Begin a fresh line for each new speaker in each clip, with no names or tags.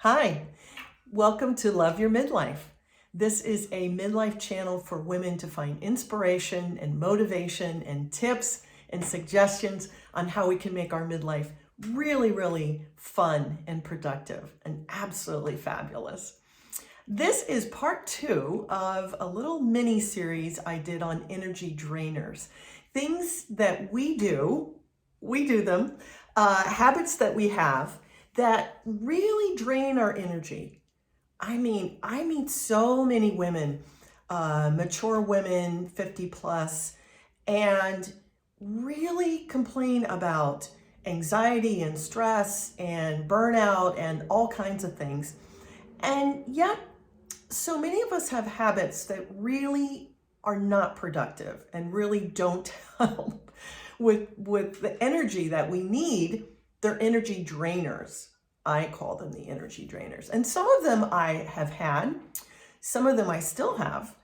Hi, welcome to Love Your Midlife. This is a midlife channel for women to find inspiration and motivation and tips and suggestions on how we can make our midlife really, really fun and productive and absolutely fabulous. This is part 2 of a little mini series I did on energy drainers. Things that we do them, habits that we have that really drain our energy. I meet so many women, mature women, 50 plus, and really complain about anxiety and stress and burnout and all kinds of things. And yet, so many of us have habits that really are not productive and really don't help with the energy that we need. They're energy drainers. I call them the energy drainers. And some of them I have had, some of them I still have.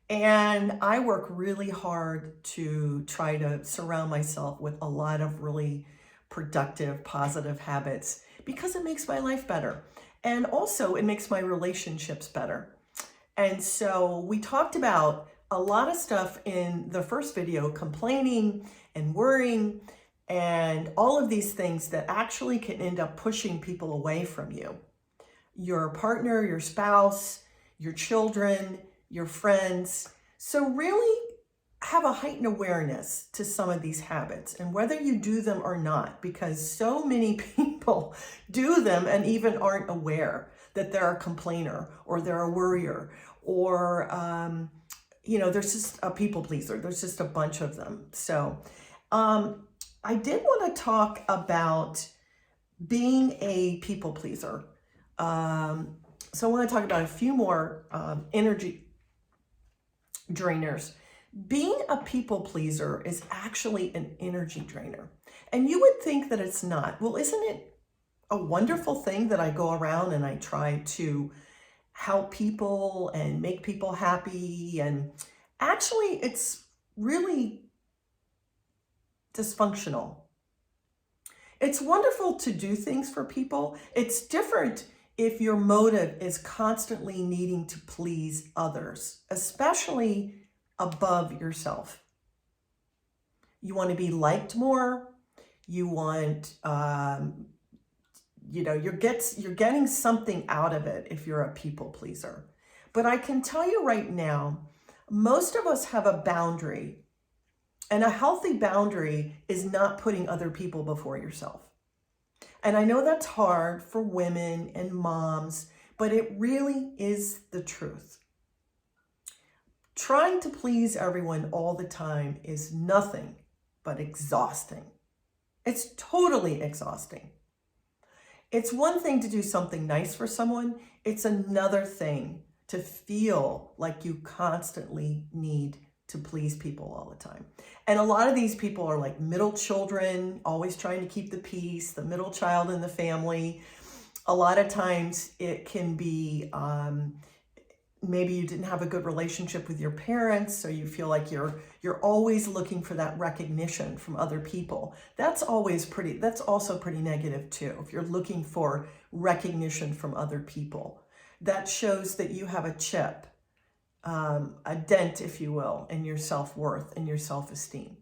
And I work really hard to try to surround myself with a lot of really productive, positive habits because it makes my life better. And also it makes my relationships better. And so we talked about a lot of stuff in the first video, complaining and worrying and all of these things that actually can end up pushing people away from you. Your partner, your spouse, your children, your friends. So really have a heightened awareness to some of these habits and whether you do them or not, because so many people do them and even aren't aware that they're a complainer or they're a worrier or, there's just a people pleaser. There's just a bunch of them. So I did want to talk about being a people pleaser. So I want to talk about a few more energy drainers. Being a people pleaser is actually an energy drainer. And you would think that it's not. Well, isn't it a wonderful thing that I go around and I try to help people and make people happy? And actually, it's really dysfunctional. It's wonderful to do things for people. It's different if your motive is constantly needing to please others, especially above yourself. You want to be liked more. You want, you're getting something out of it if you're a people pleaser. But I can tell you right now, most of us have a boundary. And a healthy boundary is not putting other people before yourself. And I know that's hard for women and moms, but it really is the truth. Trying to please everyone all the time is nothing but exhausting. It's totally exhausting. It's one thing to do something nice for someone. It's another thing to feel like you constantly need to please people all the time. And a lot of these people are like middle children, always trying to keep the peace, the middle child in the family. A lot of times it can be, maybe you didn't have a good relationship with your parents, so you feel like you're always looking for that recognition from other people. That's also pretty negative too. If you're looking for recognition from other people, that shows that you have a chip. A dent, if you will, in your self-worth and your self-esteem.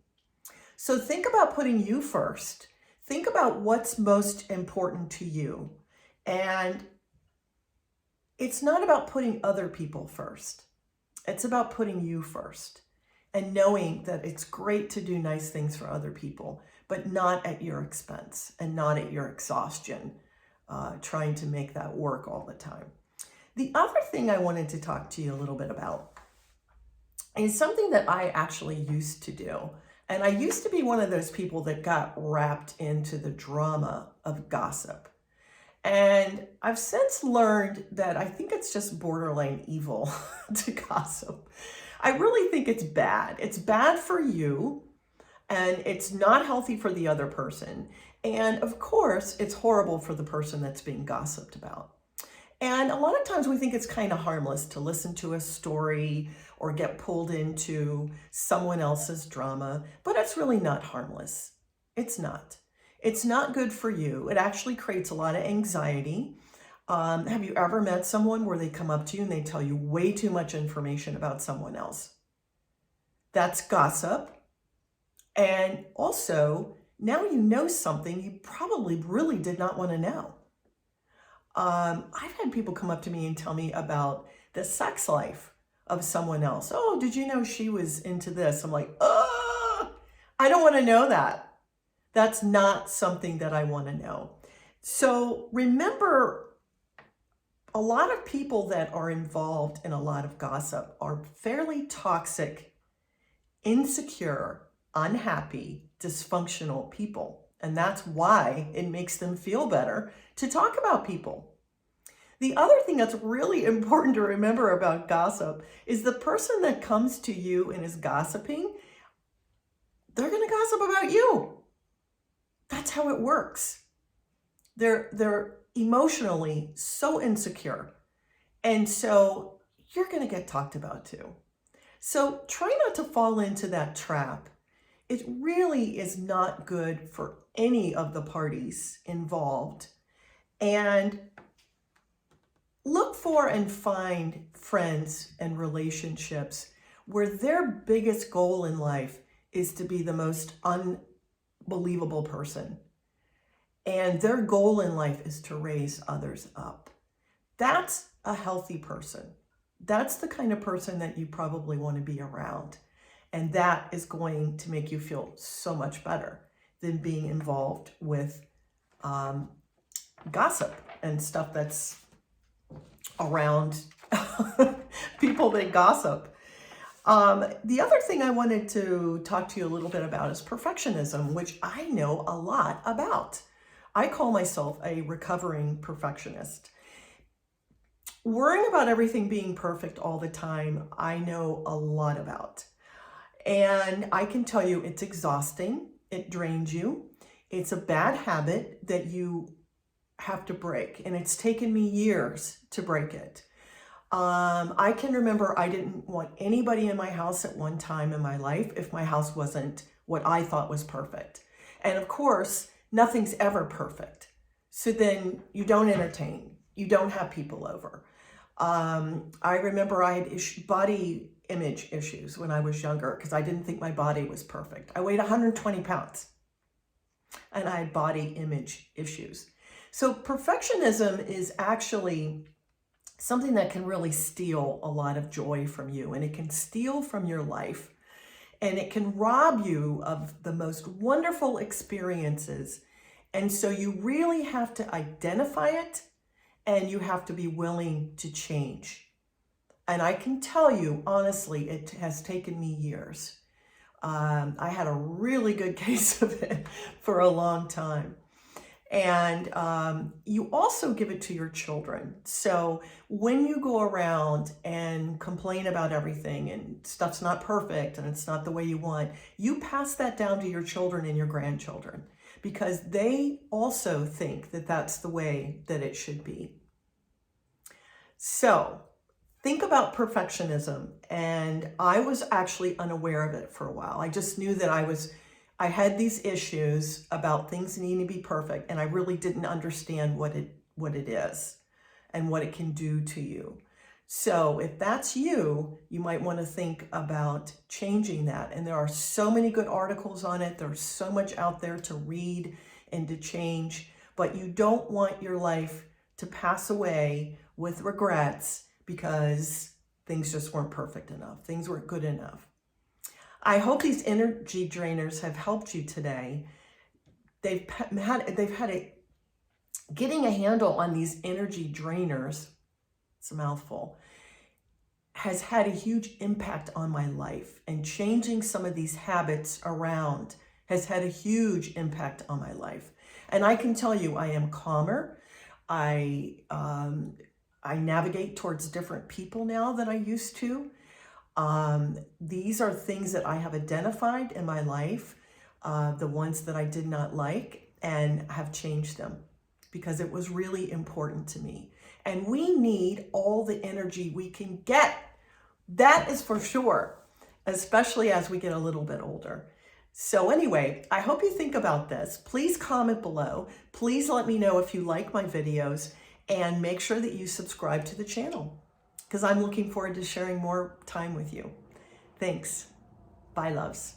So think about putting you first. Think about what's most important to you. And it's not about putting other people first. It's about putting you first and knowing that it's great to do nice things for other people, but not at your expense and not at your exhaustion, trying to make that work all the time. The other thing I wanted to talk to you a little bit about is something that I actually used to do. And I used to be one of those people that got wrapped into the drama of gossip. And I've since learned that I think it's just borderline evil to gossip. I really think it's bad. It's bad for you, and it's not healthy for the other person. And of course, it's horrible for the person that's being gossiped about. And a lot of times we think it's kind of harmless to listen to a story or get pulled into someone else's drama, but it's really not harmless. It's not. It's not good for you. It actually creates a lot of anxiety. Have you ever met someone where they come up to you and they tell you way too much information about someone else? That's gossip. And also, now you know something you probably really did not want to know. I've had people come up to me and tell me about the sex life of someone else. Oh, did you know she was into this? I'm like, I don't want to know that. That's not something that I want to know. So remember, a lot of people that are involved in a lot of gossip are fairly toxic, insecure, unhappy, dysfunctional people. And that's why it makes them feel better to talk about people. The other thing that's really important to remember about gossip is the person that comes to you and is gossiping, they're going to gossip about you. That's how it works. They're emotionally so insecure. And so you're going to get talked about too. So try not to fall into that trap. It really is not good for any of the parties involved. And look for and find friends and relationships where their biggest goal in life is to be the most unbelievable person. And their goal in life is to raise others up. That's a healthy person. That's the kind of person that you probably want to be around. And that is going to make you feel so much better than being involved with gossip and stuff that's around people that gossip. The other thing I wanted to talk to you a little bit about is perfectionism, which I know a lot about. I call myself a recovering perfectionist. Worrying about everything being perfect all the time, I know a lot about. And I can tell you it's exhausting. It drains you. It's a bad habit that you have to break. And it's taken me years to break it. I can remember I didn't want anybody in my house at one time in my life if my house wasn't what I thought was perfect. And of course, nothing's ever perfect. So then you don't entertain. You don't have people over. I remember I had body image issues when I was younger because I didn't think my body was perfect. I weighed 120 pounds and I had body image issues. So perfectionism is actually something that can really steal a lot of joy from you, and it can steal from your life, and it can rob you of the most wonderful experiences. And so you really have to identify it, and you have to be willing to change. And I can tell you, honestly, it has taken me years. I had a really good case of it for a long time. And you also give it to your children. So when you go around and complain about everything and stuff's not perfect and it's not the way you want, you pass that down to your children and your grandchildren because they also think that that's the way that it should be. So think about perfectionism. And I was actually unaware of it for a while. I just knew that I had these issues about things needing to be perfect, and I really didn't understand what it is and what it can do to you. So if that's you, you might want to think about changing that. And there are so many good articles on it. There's so much out there to read and to change, but you don't want your life to pass away with regrets because things just weren't perfect enough. Things weren't good enough. I hope these energy drainers have helped you today. They've had getting a handle on these energy drainers, it's a mouthful, has had a huge impact on my life, and changing some of these habits around has had a huge impact on my life. And I can tell you, I am calmer. I navigate towards different people now than I used to. These are things that I have identified in my life, the ones that I did not like, and have changed them because it was really important to me. And we need all the energy we can get. That is for sure, especially as we get a little bit older. So anyway, I hope you think about this. Please comment below. Please let me know if you like my videos. And make sure that you subscribe to the channel because I'm looking forward to sharing more time with you. Thanks. Bye, loves.